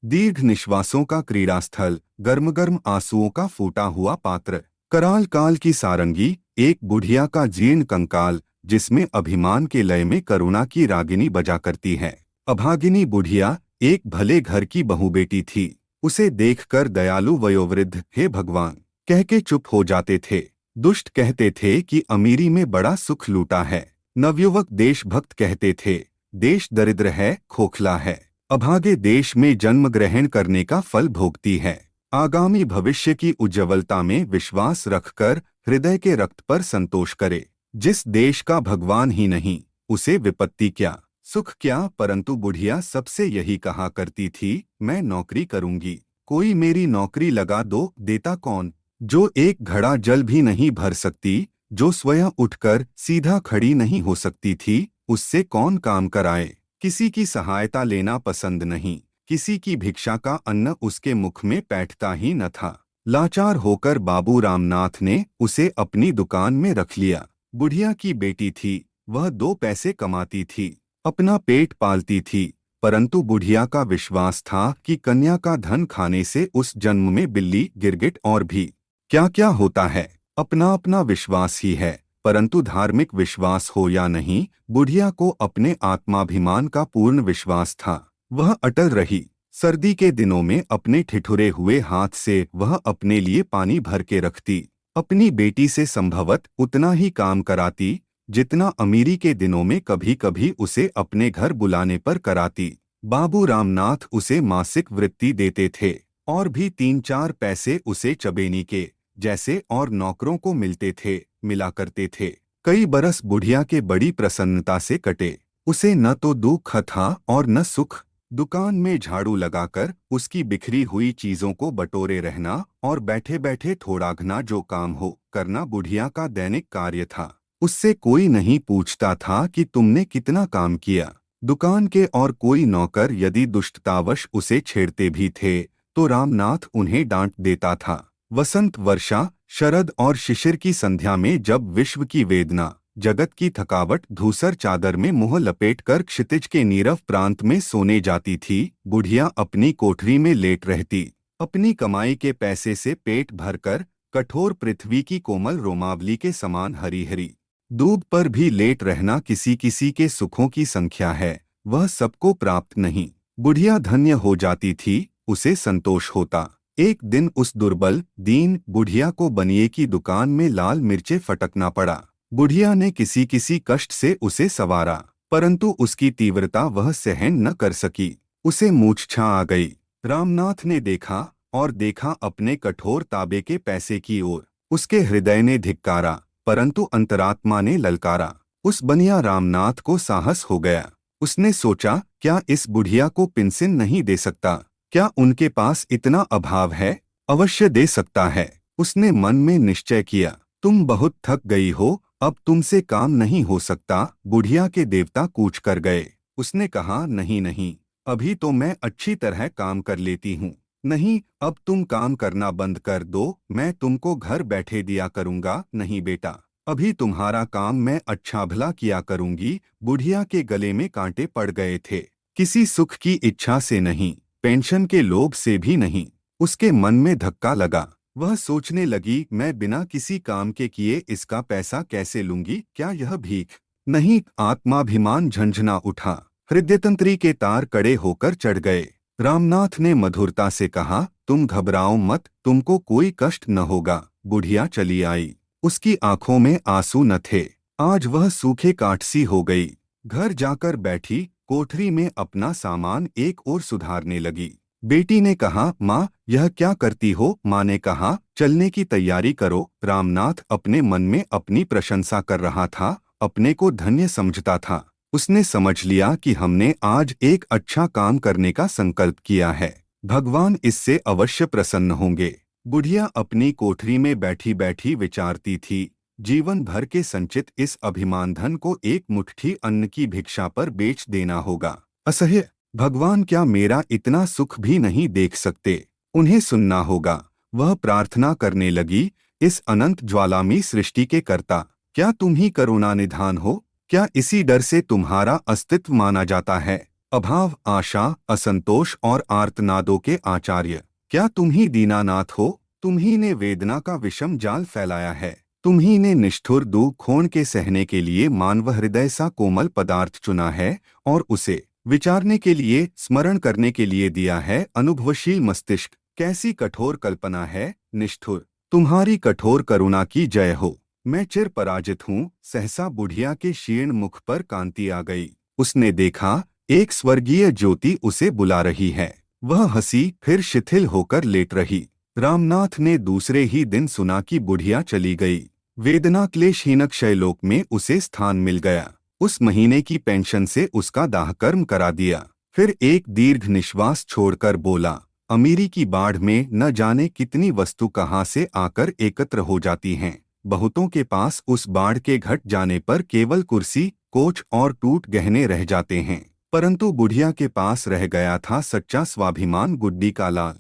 दीर्घ निश्वासों का क्रीड़ास्थल, गर्म-गर्म आंसुओं का फूटा हुआ पात्र। कराल काल की सारंगी, एक बुढ़िया का जीर्ण कंकाल, जिसमें अभिमान के लय में करुणा की रागिनी बजा करती है। अभागिनी बुढ़िया एक भले घर की बहू बेटी थी। उसे देखकर दयालु वयोवृद्ध हे भगवान कह के चुप हो जाते थे। दुष्ट कहते थे कि अमीरी में बड़ा सुख लूटा है। नवयुवक देशभक्त कहते थे देश दरिद्र है, खोखला है। अभागे देश में जन्म ग्रहण करने का फल भोगती है। आगामी भविष्य की उज्ज्वलता में विश्वास रखकर हृदय के रक्त पर संतोष करे। जिस देश का भगवान ही नहीं, उसे विपत्ति क्या, सुख क्या। परंतु बुढ़िया सबसे यही कहा करती थी, मैं नौकरी करूंगी, कोई मेरी नौकरी लगा दो। देता कौन? जो एक घड़ा जल भी नहीं भर सकती, जो स्वयं उठकर सीधा खड़ी नहीं हो सकती थी, उससे कौन काम कराए। किसी की सहायता लेना पसंद नहीं, किसी की भिक्षा का अन्न उसके मुख में बैठता ही न था। लाचार होकर बाबू रामनाथ ने उसे अपनी दुकान में रख लिया। बुढ़िया की बेटी थी, वह 2 पैसे कमाती थी, अपना पेट पालती थी। परंतु बुढ़िया का विश्वास था कि कन्या का धन खाने से उस जन्म में बिल्ली, गिरगिट और भी क्या क्या होता है। अपना अपना विश्वास ही है, परंतु धार्मिक विश्वास हो या नहीं, बुढ़िया को अपने आत्माभिमान का पूर्ण विश्वास था। वह अटल रही। सर्दी के दिनों में अपने ठिठुरे हुए हाथ से वह अपने लिए पानी भर के रखती। अपनी बेटी से संभवत उतना ही काम कराती जितना अमीरी के दिनों में कभी कभी उसे अपने घर बुलाने पर कराती। बाबू रामनाथ उसे मासिक वृत्ति देते थे और भी 3-4 पैसे उसे चबेनी के जैसे और नौकरों को मिलते थे, मिला करते थे। कई बरस बुढ़िया के बड़ी प्रसन्नता से कटे। उसे न तो दुख था और न सुख। दुकान में झाड़ू लगाकर उसकी बिखरी हुई चीजों को बटोरे रहना और बैठे बैठे थोड़ा घना जो काम हो करना बुढ़िया का दैनिक कार्य था। उससे कोई नहीं पूछता था कि तुमने कितना काम किया। दुकान के और कोई नौकर यदि दुष्टतावश उसे छेड़ते भी थे तो रामनाथ उन्हें डांट देता था। वसंत, वर्षा, शरद और शिशिर की संध्या में जब विश्व की वेदना, जगत की थकावट धूसर चादर में मुंह लपेटकर क्षितिज के नीरव प्रांत में सोने जाती थी, बुढ़िया अपनी कोठरी में लेट रहती। अपनी कमाई के पैसे से पेट भरकर कठोर पृथ्वी की कोमल रोमावली के समान हरी हरी दूब पर भी लेट रहना किसी किसी के सुखों की संख्या है, वह सबको प्राप्त नहीं। बुढ़िया धन्य हो जाती थी, उसे संतोष होता। एक दिन उस दुर्बल दीन बुढ़िया को बनिए की दुकान में लाल मिर्चे फटकना पड़ा। बुढ़िया ने किसी किसी कष्ट से उसे संवारा, परंतु उसकी तीव्रता वह सहन न कर सकी। उसे मूर्छा आ गई। रामनाथ ने देखा और देखा अपने कठोर ताबे के पैसे की ओर। उसके हृदय ने धिक्कारा, परंतु अंतरात्मा ने ललकारा। उस बनिया रामनाथ को साहस हो गया। उसने सोचा, क्या इस बुढ़िया को पेंशन नहीं दे सकता? क्या उनके पास इतना अभाव है? अवश्य दे सकता है। उसने मन में निश्चय किया। तुम बहुत थक गई हो, अब तुमसे काम नहीं हो सकता। बुढ़िया के देवता कूच कर गए। उसने कहा, नहीं नहीं, अभी तो मैं अच्छी तरह काम कर लेती हूँ। नहीं, अब तुम काम करना बंद कर दो, मैं तुमको घर बैठे दिया करूँगा। नहीं बेटा, अभी तुम्हारा काम मैं अच्छा भला किया करूँगी। बुढ़िया के गले में कांटे पड़ गए थे। किसी सुख की इच्छा से नहीं, पेंशन के लोभ से भी नहीं। उसके मन में धक्का लगा। वह सोचने लगी, मैं बिना किसी काम के किए इसका पैसा कैसे लूंगी? क्या यह भीख? नहीं। आत्माभिमान झंझना उठा। हृदयतंत्री के तार कड़े होकर चढ़ गए। रामनाथ ने मधुरता से कहा, तुम घबराओ मत, तुमको कोई कष्ट न होगा। बुढ़िया चली आई। उसकी आंखों में आंसू न थे। आज वह सूखे काठ सी हो गई। घर जाकर बैठी, कोठरी में अपना सामान एक ओर सुधारने लगी। बेटी ने कहा, माँ यह क्या करती हो? माँ ने कहा, चलने की तैयारी करो। रामनाथ अपने मन में अपनी प्रशंसा कर रहा था, अपने को धन्य समझता था। उसने समझ लिया कि हमने आज एक अच्छा काम करने का संकल्प किया है, भगवान इससे अवश्य प्रसन्न होंगे। बुढ़िया अपनी कोठरी में बैठी बैठी विचारती थी, जीवन भर के संचित इस अभिमान धन को एक मुट्ठी अन्न की भिक्षा पर बेच देना होगा। असह्य। भगवान क्या मेरा इतना सुख भी नहीं देख सकते? उन्हें सुनना होगा। वह प्रार्थना करने लगी, इस अनंत ज्वालामी सृष्टि के कर्ता, क्या तुम ही करुणा निधान हो? क्या इसी डर से तुम्हारा अस्तित्व माना जाता है? अभाव, आशा, असंतोष और आर्तनादों के आचार्य। क्या तुम ही दीनानाथ हो? तुम ही ने वेदना का विषम जाल फैलाया है। तुम ही ने निष्ठुर दुख खोण के सहने के लिए मानव हृदय सा कोमल पदार्थ चुना है और उसे विचारने के लिए, स्मरण करने के लिए दिया है अनुभवशील मस्तिष्क। कैसी कठोर कल्पना है, निष्ठुर! तुम्हारी कठोर करुणा की जय हो। मैं चिर पराजित हूँ। सहसा बुढ़िया के क्षीण मुख पर कांति आ गई। उसने देखा, एक स्वर्गीय ज्योति उसे बुला रही है। वह हंसी, फिर शिथिल होकर लेट रही। रामनाथ ने दूसरे ही दिन सुना कि बुढ़िया चली गई। वेदना क्लेशहीन क्षयलोक में उसे स्थान मिल गया। उस महीने की पेंशन से उसका दाहकर्म करा दिया। फिर एक दीर्घ निश्वास छोड़कर बोला, अमीरी की बाढ़ में न जाने कितनी वस्तु कहाँ से आकर एकत्र हो जाती हैं। बहुतों के पास उस बाढ़ के घट जाने पर केवल कुर्सी, कोच और टूट गहने रह जाते हैं, परंतु बुढ़िया के पास रह गया था सच्चा स्वाभिमान, गुड्डी का लाल।